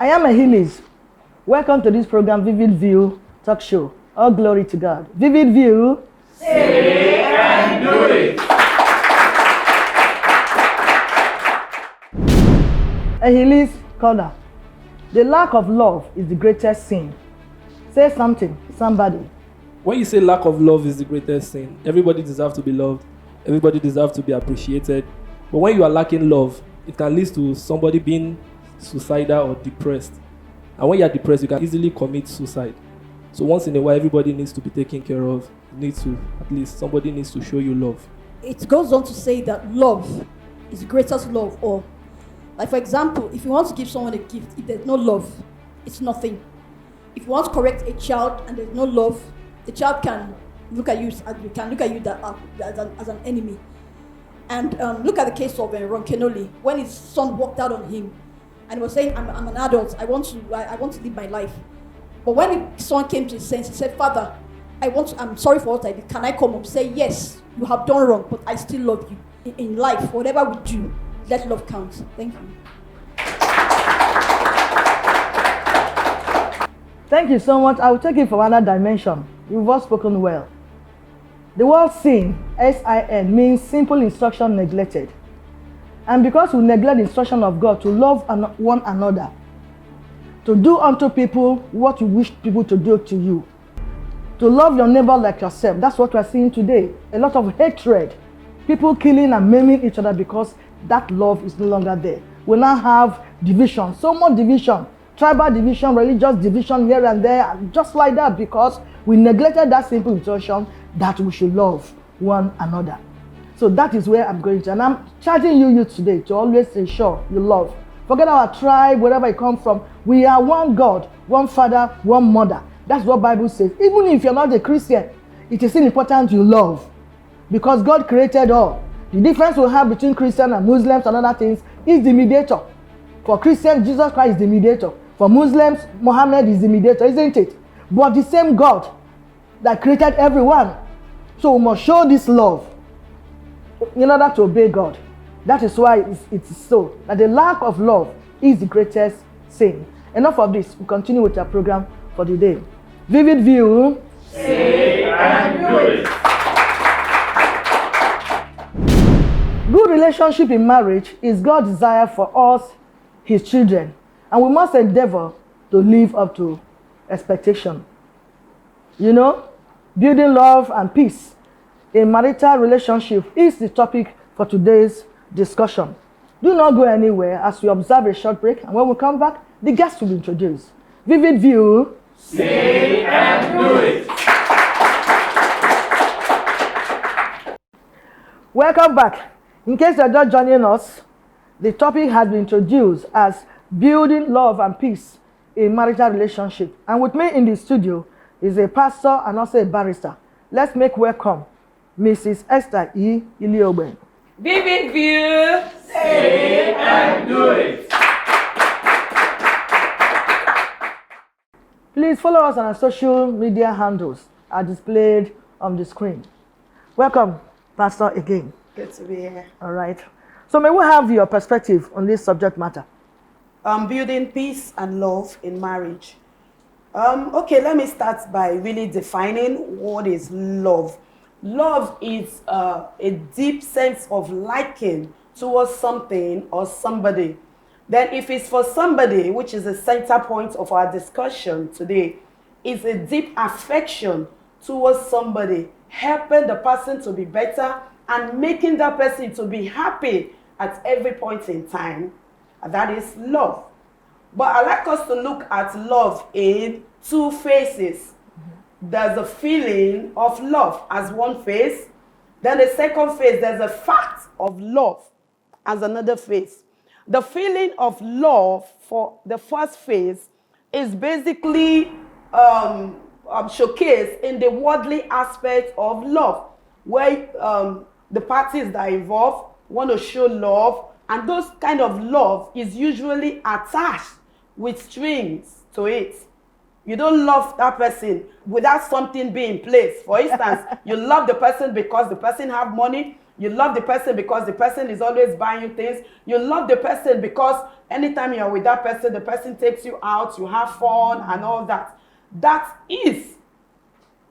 I am Ahilis. Welcome to this program, Vivid View Talk Show. All glory to God. Vivid View. Say and do it. Ahilis Corner. The lack of love is the greatest sin. Say something, somebody. When you say lack of love is the greatest sin, everybody deserves to be loved. Everybody deserves to be appreciated. But when you are lacking love, it can lead to somebody being suicidal or depressed. And when you are depressed, you can easily commit suicide. So once in a while, everybody needs to be taken care of. Somebody needs to show you love. It goes on to say that love is the greatest love. Or, like for example, if you want to give someone a gift, if there's no love, it's nothing. If you want to correct a child and there's no love, the child can look at you as an enemy. And look at the case of Ron Kenoli, when his son walked out on him and he was saying, I'm an adult, I want to live my life. But when his son came to his sense, he said, Father, I'm sorry for what I did. Can I come home? Say, yes, you have done wrong, but I still love you. In life, whatever we do, let love count. Thank you. Thank you so much. I will take it from another dimension. You've all spoken well. The word sin, S-I-N, means simple instruction neglected. And because we neglect the instruction of God to love one another, to do unto people what you wish people to do to you, to love your neighbor like yourself, that's what we're seeing today. A lot of hatred, people killing and maiming each other because that love is no longer there. We now have division, so much division, tribal division, religious division here and there, just like that, because we neglected that simple instruction that we should love one another. So that is where I'm going to. And I'm charging you today to always ensure you love. Forget our tribe, wherever you come from. We are one God, one Father, one Mother. That's what the Bible says. Even if you're not a Christian, it is still important you love. Because God created all. The difference we have between Christians and Muslims and other things is the mediator. For Christians, Jesus Christ is the mediator. For Muslims, Muhammad is the mediator, isn't it? But the same God that created everyone. So we must show this love in order to obey God. That is why it is so that the lack of love is the greatest sin. Enough of this. We continue with our program for the day. Vivid View. Say and do it. Good relationship in marriage is God's desire for us, His children, and we must endeavor to live up to expectation. You know, building love and peace in marital relationship is the topic for today's discussion. Do not go anywhere as we observe a short break, and when we come back, the guests will be introduced. Vivid View. Say and do it. Welcome back. In case you're just joining us, the topic has been introduced as building love and peace in marital relationship. And with me in the studio is a pastor and also a barrister. Let's make welcome Mrs. Esther E. Iliogben. Vivid View. Say and do it. Please follow us on our social media handles are displayed on the screen. Welcome, Pastor, again. Good to be here. All right. So may we have your perspective on this subject matter? Building peace and love in marriage. Okay, let me start by really defining what is love. Love is a deep sense of liking towards something or somebody. Then if it's for somebody, which is the center point of our discussion today, it's a deep affection towards somebody, helping the person to be better and making that person to be happy at every point in time. And that is love. But I like us to look at love in two phases. There's a feeling of love as one phase. Then the second phase, there's a fact of love as another phase. The feeling of love for the first phase is basically showcased in the worldly aspect of love, where the parties that are involved want to show love, and those kind of love is usually attached with strings to it. You don't love that person without something being in place. For instance, you love the person because the person have money. You love the person because the person is always buying you things. You love the person because anytime you're with that person, the person takes you out, you have fun and all that. That is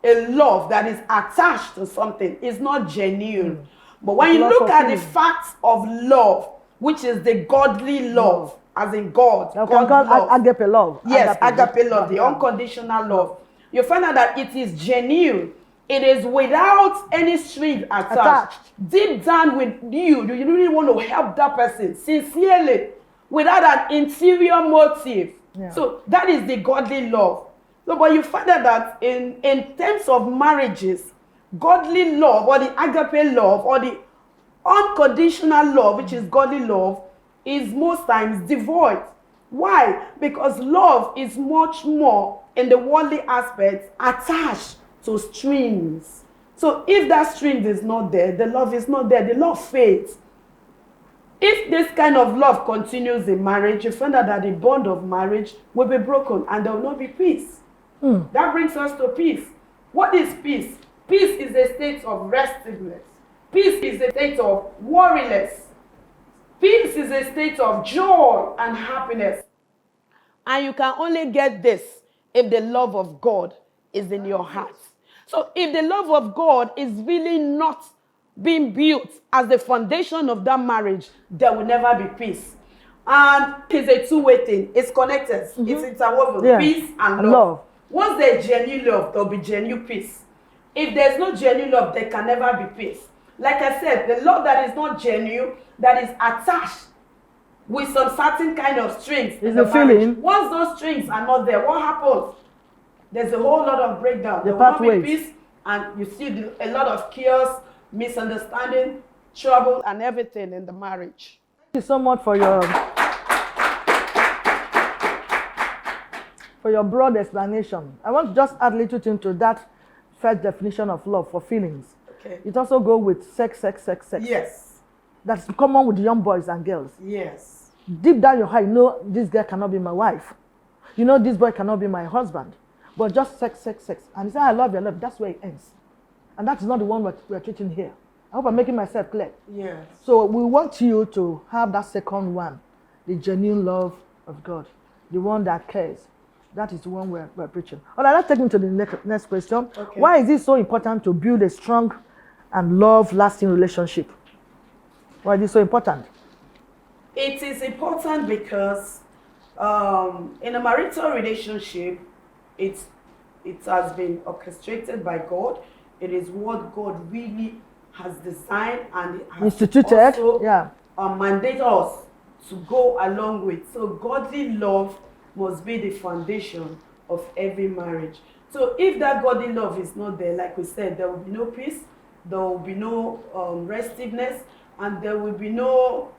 a love that is attached to something. It's not genuine. But when you look at the facts of love, which is the godly love, as in God, Now, God love. agape love. Yes, agape love, the unconditional love. You find out that it is genuine. It is without any string attached. Deep down with you, you really want to help that person sincerely, without an interior motive. Yeah. So that is the godly love. So, but you find out that in terms of marriages, godly love or the agape love or the unconditional love, which is godly love, is most times devoid. Why? Because love is much more in the worldly aspect attached to strings. So if that string is not there, the love is not there, the love fades. If this kind of love continues in marriage, you find out that the bond of marriage will be broken and there will not be peace. That brings us to peace. What is peace? Peace is a state of restiveness. Peace is a state of worryless. Peace is a state of joy and happiness. And you can only get this if the love of God is in your heart. So if the love of God is really not being built as the foundation of that marriage, there will never be peace. And it's a two-way thing. It's connected. It's interwoven. Yeah. Peace and love. Once there's genuine love, there'll be genuine peace. If there's no genuine love, there can never be peace. Like I said, the love that is not genuine, that is attached with some certain kind of strings Is in the the marriage. feeling. Once those strings are not there, what happens? There's a whole lot of breakdown. There will not be pathways. peace, and you see a lot of chaos, misunderstanding, trouble, and everything in the marriage. Thank you so much for your broad explanation. I want to just add a little thing to that first definition of love for feelings. Okay. It also goes with sex. Yes. That's common with young boys and girls. Yes. Deep down your heart, you know this girl cannot be my wife. You know this boy cannot be my husband. But just sex. And you say, I love you, that's where it ends. And that is not the one we're treating here. I hope I'm making myself clear. Yes. So we want you to have that second one, the genuine love of God, the one that cares. That is the one we're preaching. All right, let's take me to the next question. Okay. Why is it so important to build a strong and love-lasting relationship? Why is it so important? It is important because in a marital relationship, it has been orchestrated by God. It is what God really has designed and has Instituted, also yeah. Mandate us to go along with. So godly love must be the foundation of every marriage. So if that godly love is not there, like we said, there will be no peace, there will be no restiveness, and there will be no,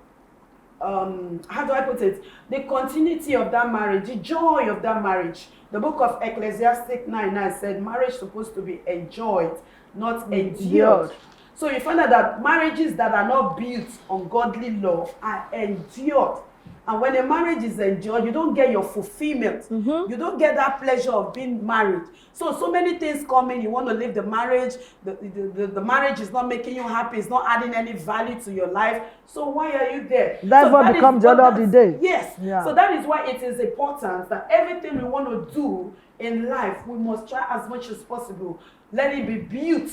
how do I put it, the continuity of that marriage, the joy of that marriage. The book of Ecclesiastes 9:9 said marriage is supposed to be enjoyed, not endured. So you find out that marriages that are not built on godly love are endured. And when a marriage is endured, you don't get your fulfillment. You don't get that pleasure of being married. So many things come in. You want to leave the marriage. The marriage is not making you happy. It's not adding any value to your life. So why are you there? That's what becomes the order of the day. Yes. Yeah. So that is why it is important that everything we want to do in life, we must try as much as possible. Let it be built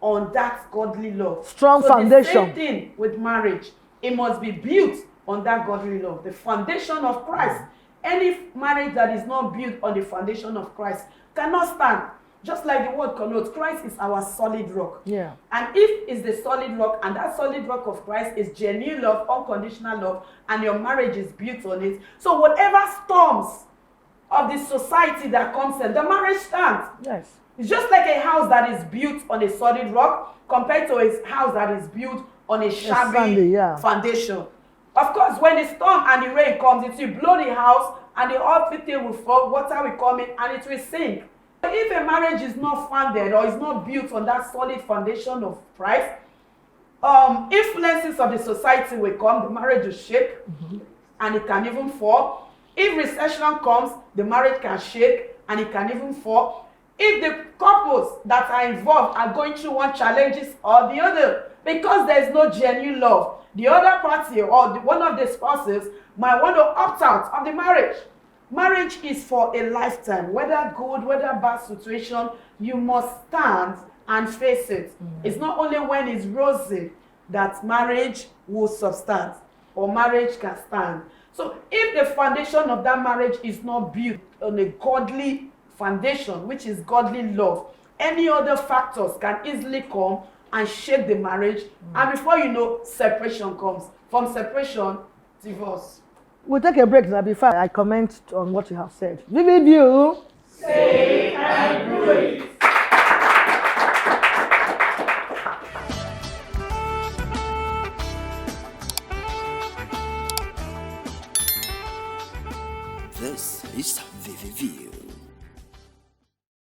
on that godly love. Strong foundation. The same thing with marriage. It must be built on that godly love, the foundation of Christ. Any marriage that is not built on the foundation of Christ cannot stand. Just like the word connotes, Christ is our solid rock. Yeah. And if it's the solid rock, and that solid rock of Christ is genuine love, unconditional love, and your marriage is built on it, so whatever storms of the society that comes in, the marriage stands. Yes. It's just like a house that is built on a solid rock compared to a house that is built on a shabby foundation. Of course, when the storm and the rain comes, it will blow the house and the everything will fall, water will come in and it will sink. If a marriage is not founded or is not built on that solid foundation of Christ, influences of the society will come, the marriage will shake and it can even fall. If recession comes, the marriage can shake and it can even fall. If the couples that are involved are going through one challenges or the other, because there is no genuine love, the other party or one of the spouses might want to opt out of the marriage. Marriage is for a lifetime, whether good, whether bad situation, you must stand and face it. It's not only when it's rosy that marriage will subsist or marriage can stand. So if the foundation of that marriage is not built on a godly foundation, which is godly love, any other factors can easily come and shake the marriage, and before you know, separation comes. From separation, divorce. We'll take a break now before I comment on what you have said. Vivid view. Say and do it.